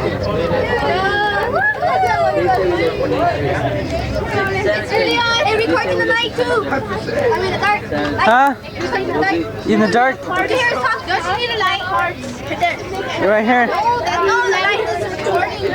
Hey, recording the night too. I mean the dark. Huh? Recording the dark. In the dark? Don't you need a light? Right there. You're right here. No, that's no light. This is recording.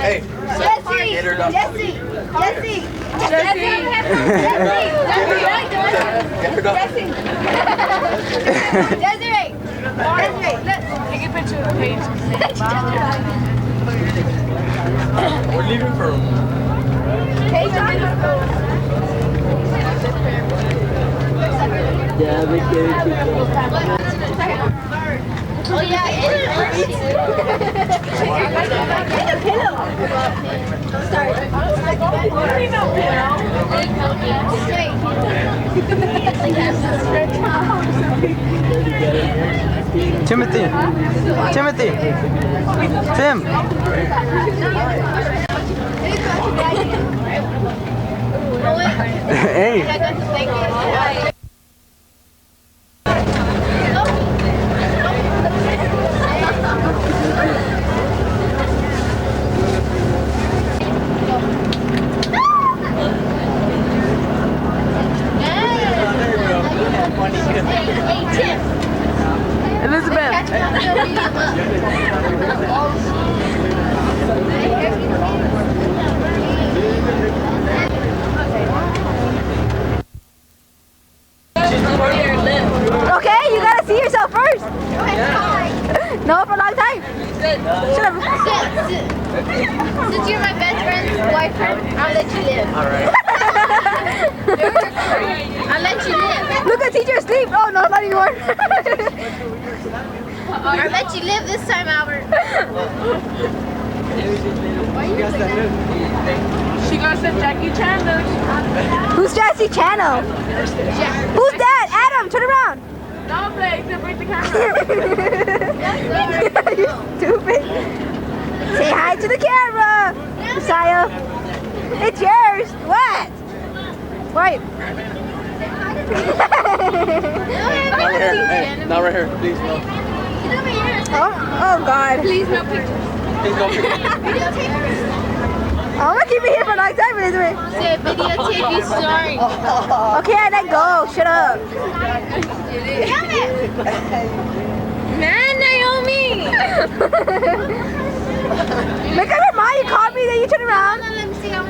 Hey, Jesse. Desiree. Look. Take a picture of the page. we're leaving for Oh yeah, it Get a pillow. Sorry. Timothy. Tim. Hey. Elizabeth. Okay, you gotta see yourself first. No, for a long time. Shut up. Since you're my best friend's boyfriend, I'll let you live. Alright. I'll let you live. Look at teacher asleep. Oh no, not anymore. I'll let you live this time, Albert. She got some Jackie Chan look. Who's Jesse Channel? Who's that? Adam, turn around. No, Blake, to break the camera. You stupid. Say hi to the camera, Messiah. It's yours. What? Right. Not right here, please no. Oh God. Please no pictures. Please no pictures. I'm gonna keep it here for a long time, Elizabeth. Say videotape you snoring. Okay, I let go. Shut up. Man, Naomi. Look at her mom. You called me, then you turn around. Let me see. I'm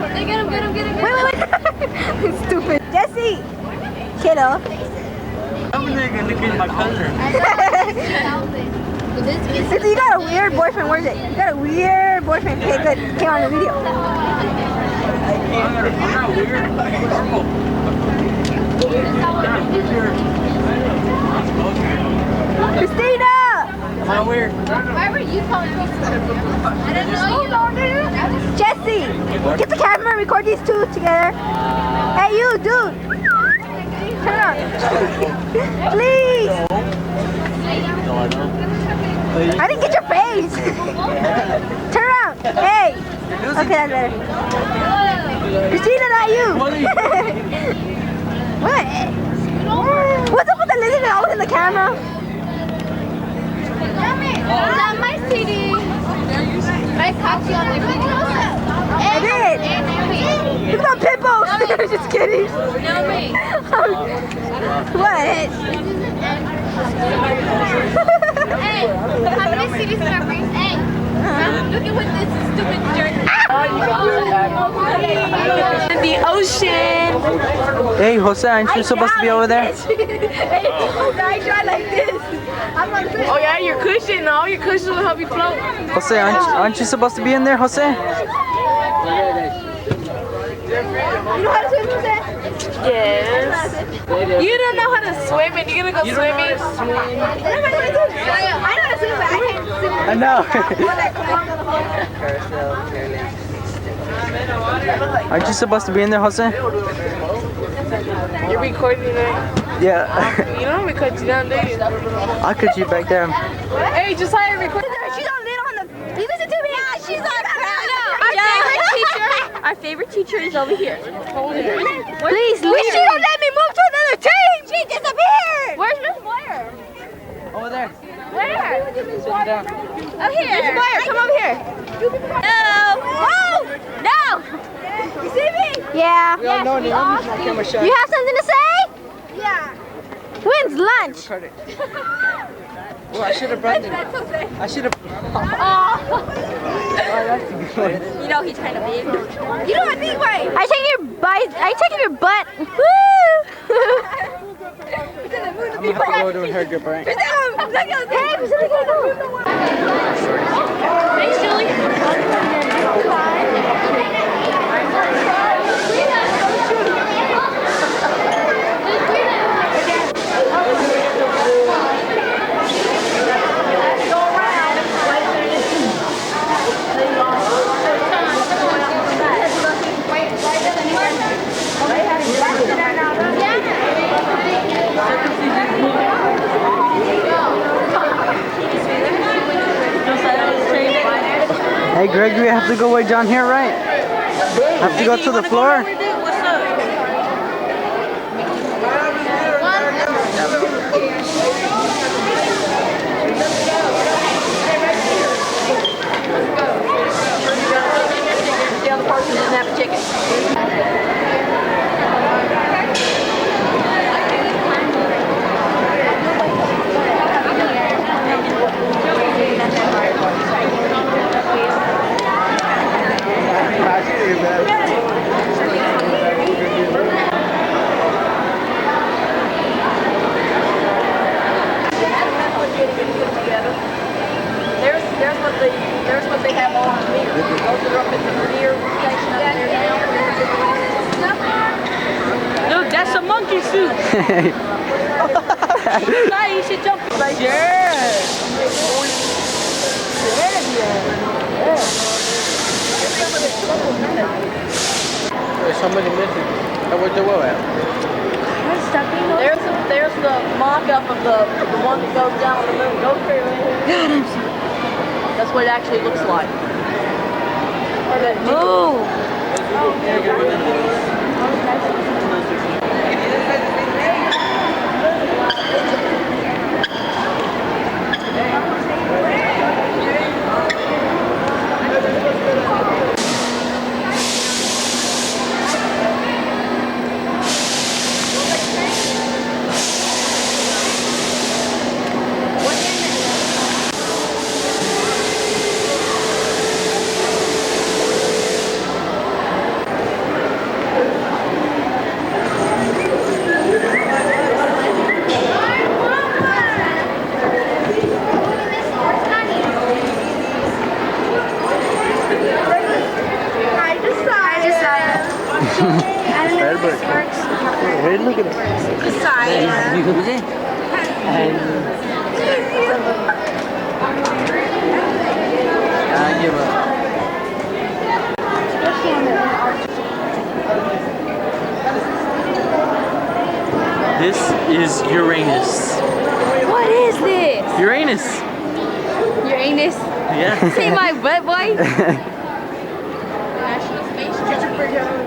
gonna get him. Wait. Stupid. Jesse. Kiddo. I'm gonna look at my cousin. You got a weird boyfriend. Where's it? You got a weird boyfriend. Okay, good. Came on the video. I'm not weird. I'm normal. Christina! I'm not weird. Why were you calling me? I didn't know you. Jesse! Get the camera and record these two together. Hey, you, dude! Turn around. Please! No, I don't. I didn't get your face! Turn around! Hey! Okay, that's better. Christina, not you! What? What's up with the lady that always in the camera? Not my CD. I caught you on the video. I did! Look at pimples! Just kidding. No, me. What? Hey, how many CDs can I bring? Hey, look at what this stupid jerk. In the ocean. Hey, Jose, aren't you supposed to be over there? Hey, I try like this. I'm on this. Oh yeah, your cushion. All your cushion will help you float. Jose, aren't you supposed to be in there, Jose? You know how to swim, Jose? Yes. You don't know how to swim and you're gonna go swimming? I know how to swim, but I can't swim. I know. Aren't you supposed to be in there, Jose? You're recording it. Yeah. You don't record you down, do you? I'll cut you back down. Hey, just hire a record. She's on lit on the. You listen to me. Yeah, she's on Our favorite teacher is over here. Please, she don't let me move to another team. She disappeared. Where's Miss Blair? Over there. Where? Sitting down. Up here. Fire, come over here. No. Oh! No! You see me? Yeah. We all know it. I'm using my camera shot. You have something to say? Yeah. When's lunch? Record it. Oh, I should have brought it. I should have. Oh. That's a good one. You know he's kind of big. You know what, anyway. I take your butt. Woo! I'm gonna have to go to her good break. Hey, go. Thanks, Julie. Hey, Gregory, I have to go way down here, right? I have to go to the floor. The other person doesn't have a chicken. There's what they have on the meter. Those are up at the meter station up there now. Look, that's a monkey suit. Nah, you should jump. There's somebody missing. Where's the well at? There's the mock-up of the one that goes down on the moon. Go through. That's what it actually looks like. Move! Hey, look at it. I give up. This is Uranus. What is this? Uranus. Your anus? Yeah. See my butt, boy?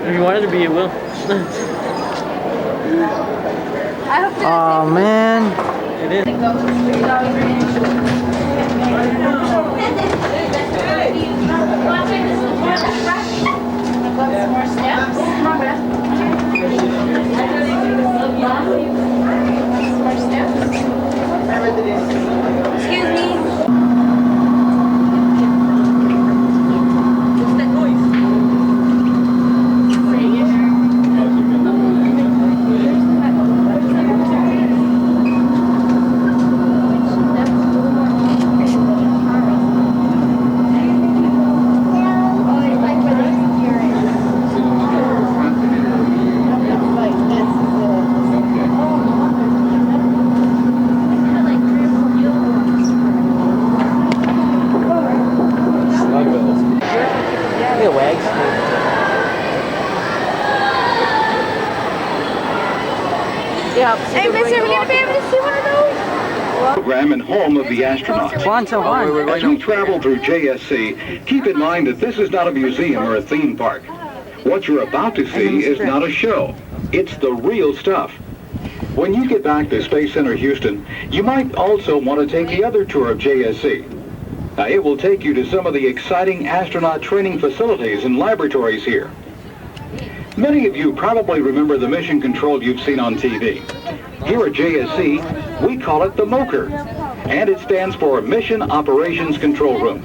If you wanted to be, it will. Oh man. It is. Excuse me. What's that noise? Hey, mister, are we going to be able to see one of those? Program and home of the astronauts. One. As we travel through JSC, keep in mind that this is not a museum or a theme park. What you're about to see is not a show. It's the real stuff. When you get back to Space Center Houston, you might also want to take the other tour of JSC. Now, it will take you to some of the exciting astronaut training facilities and laboratories here. Many of you probably remember the mission control you've seen on TV. Here at JSC, we call it the MOCR, and it stands for Mission Operations Control Room.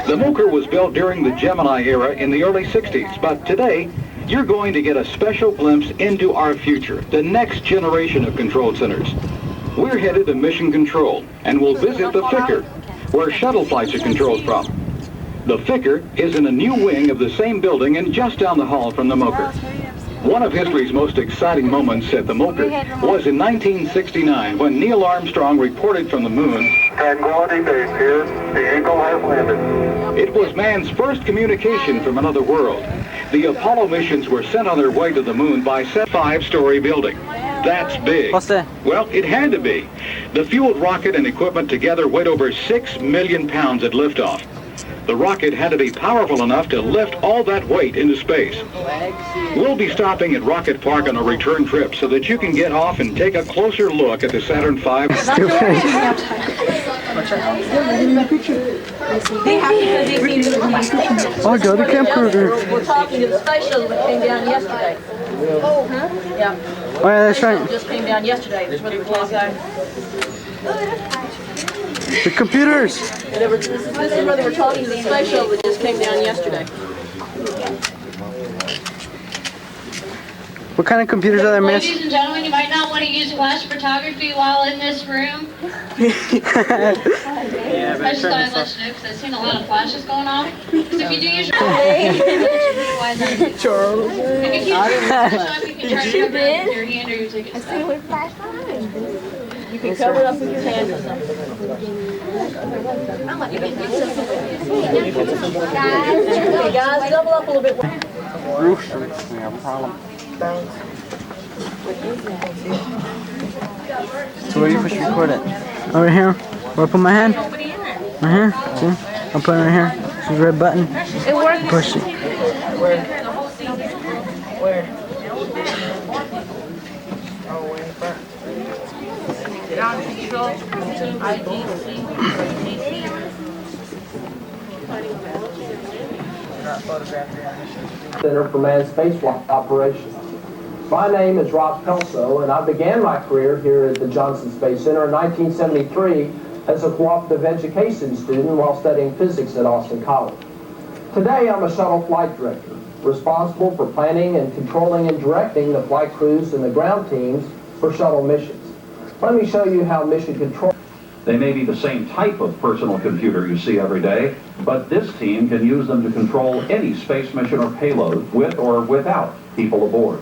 The MOCR was built during the Gemini era in the early 60s, but today, you're going to get a special glimpse into our future, the next generation of control centers. We're headed to Mission Control, and we'll visit the FICR, where shuttle flights are controlled from. The FICR is in a new wing of the same building and just down the hall from the MOCR. One of history's most exciting moments at the MOCR was in 1969 when Neil Armstrong reported from the moon, Tranquility Base here, the Eagle has landed. It was man's first communication from another world. The Apollo missions were sent on their way to the moon by a 5-story building. That's big. What's that? Well, it had to be. The fueled rocket and equipment together weighed over 6 million pounds at liftoff. The rocket had to be powerful enough to lift all that weight into space. We'll be stopping at Rocket Park on a return trip so that you can get off and take a closer look at the Saturn V. Oh, go to Camp Kruger. We're talking to the space shuttle that came down yesterday. Oh, yeah. Oh, yeah, that's right. Just came down yesterday. That's where they were talking. The computers. This is where they were talking to the space shuttle that just came down yesterday. What kind of computers are there, miss? Ladies and gentlemen, you might not want to use flash photography while in this room. Yeah, I just thought I'd let you know because I've seen a lot of flashes going off. So if you do use your Charles. If you keep you can turn it over with your hand or your ticket. You can cover it up with your hand or something. Hey guys, double up a little bit. Rooster. We have a problem. So where do you push record it? Over here. Where I put my hand? Right here. See? I'll put it right here. See the red button? It works. Push it. Where? Center for Manned Spaceflight Operations. My name is Rob Kelso, and I began my career here at the Johnson Space Center in 1973 as a cooperative education student while studying physics at Austin College. Today, I'm a shuttle flight director, responsible for planning and controlling and directing the flight crews and the ground teams for shuttle missions. Let me show you how mission control. They may be the same type of personal computer you see every day, but this team can use them to control any space mission or payload with or without people aboard.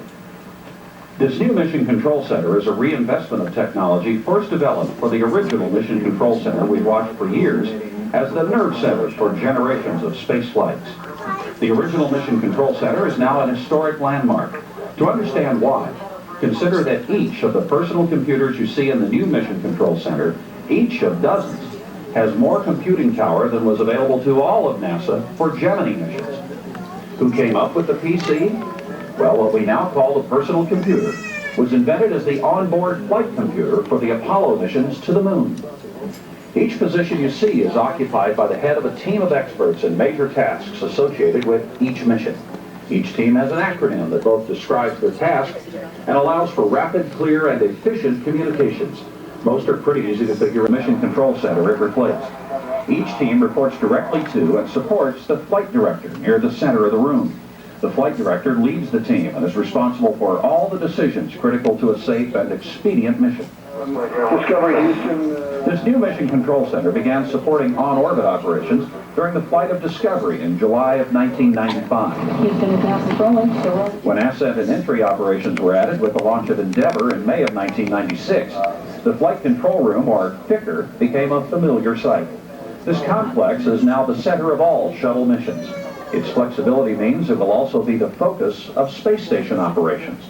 This new Mission Control Center is a reinvestment of technology first developed for the original Mission Control Center we've watched for years as the nerd centers for generations of space flights. The original Mission Control Center is now an historic landmark. To understand why, consider that each of the personal computers you see in the new Mission Control Center, each of dozens, has more computing power than was available to all of NASA for Gemini missions. Who came up with the PC? Well, what we now call the personal computer was invented as the onboard flight computer for the Apollo missions to the moon. Each position you see is occupied by the head of a team of experts in major tasks associated with each mission. Each team has an acronym that both describes their task and allows for rapid, clear, and efficient communications. Most are pretty easy to figure. Mission Control Center at Replace. Each team reports directly to and supports the flight director near the center of the room. The flight director leads the team and is responsible for all the decisions critical to a safe and expedient mission. Discovery Houston. This new Mission Control Center began supporting on-orbit operations during the flight of Discovery in July of 1995. When ascent and entry operations were added with the launch of Endeavour in May of 1996, the Flight Control Room, or FICR, became a familiar sight. This complex is now the center of all shuttle missions. Its flexibility means it will also be the focus of space station operations.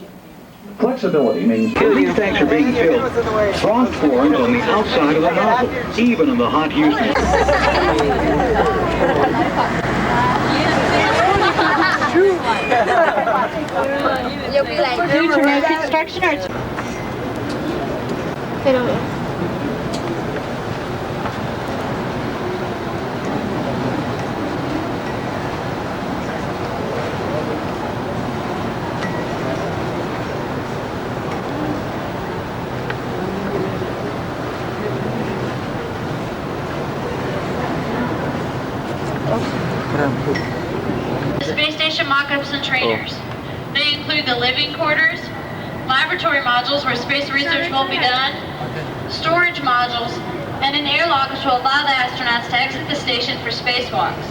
Flexibility means These tanks are being filled. Frost forms on the outside of the nozzle, even in the hot Houston. You'll be like, future construction or Pero Space station mock-ups and trainers. They include the living quarters, laboratory modules where space research will be done, storage modules, and an airlock which will allow the astronauts to exit the station for spacewalks.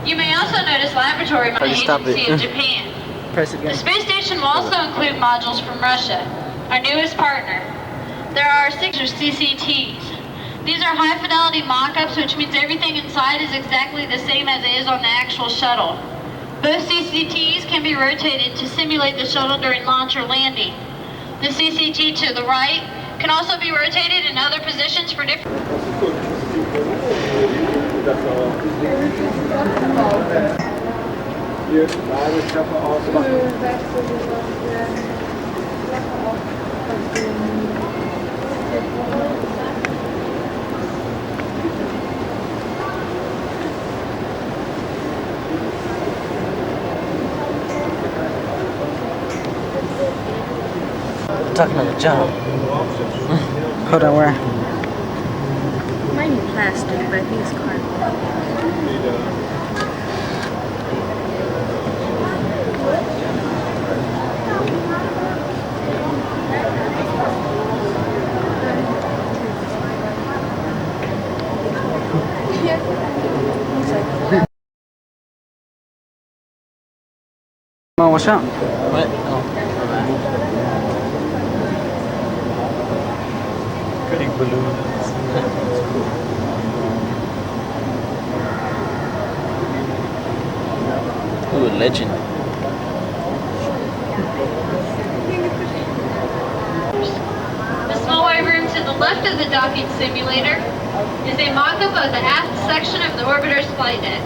You may also notice laboratory modules agency of Japan. The space station will also include modules from Russia, our newest partner. There are 6 CCTs. These are high-fidelity mock-ups, which means everything inside is exactly the same as it is on the actual shuttle. Both CCTs can be rotated to simulate the shuttle during launch or landing. The CCT to the right can also be rotated in other positions for different... Talking on the job. Hold on, where? It might be plastic, but I think it's cardboard. Mom, what's up? What? Oh. Pretty balloons. Ooh, legend. The small white room to the left of the docking simulator is a mock-up of the aft section of the orbiter's flight deck.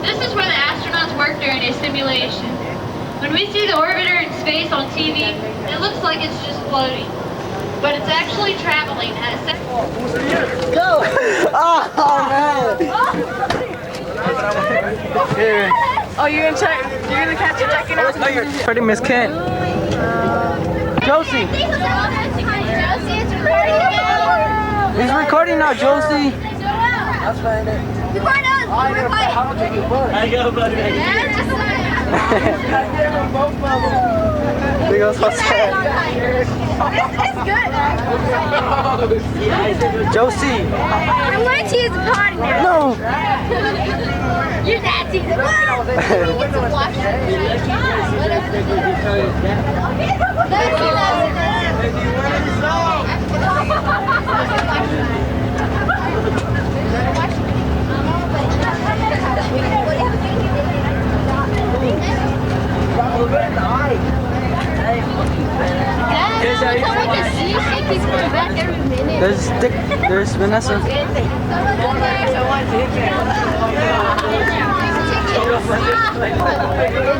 This is where the astronauts work during a simulation. When we see the orbiter in space on TV, it looks like it's just floating. But it's actually traveling at a Go! Oh, man! Here. Oh, you're gonna catch it checking out? Oh, you're pretty Miss Kent. Josie! He's recording now, Josie. I'll find it. Record us! I go, buddy. There goes Jose. Josie! I'm going to use the potty now. No! Your dad sees it. Get to watch There's Vanessa.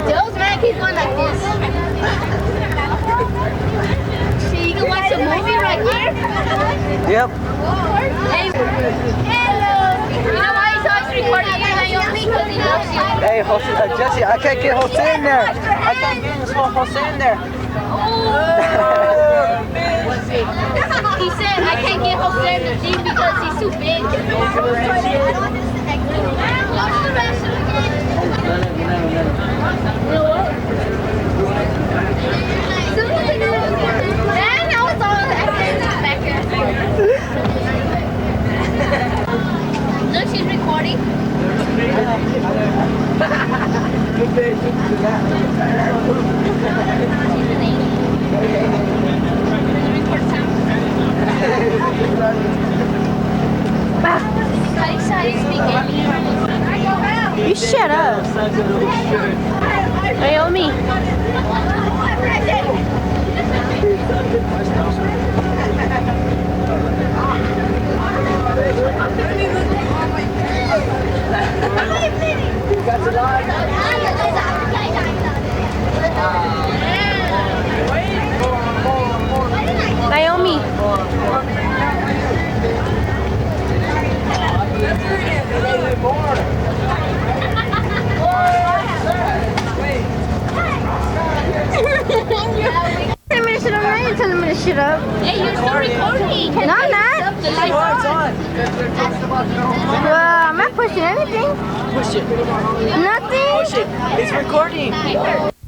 Those man keep going like this. So you can watch a movie right here? Yep. Hey, hello. You know why he's always recording you, Naomi? Because he loves you. Hey, Jose, Jesse, I can't get Jose in there. I can't get this small Jose in there. He said, I can't get Jose in the team because he's too big. Watch the rest of the game. You know what? Man, I was all back here. Look, she's recording. You shut up. Naomi. Naomi. it up. Hey, you're still recording. No, I'm not. It's on. I'm not pushing anything. Push it. Nothing. Push it. It's recording.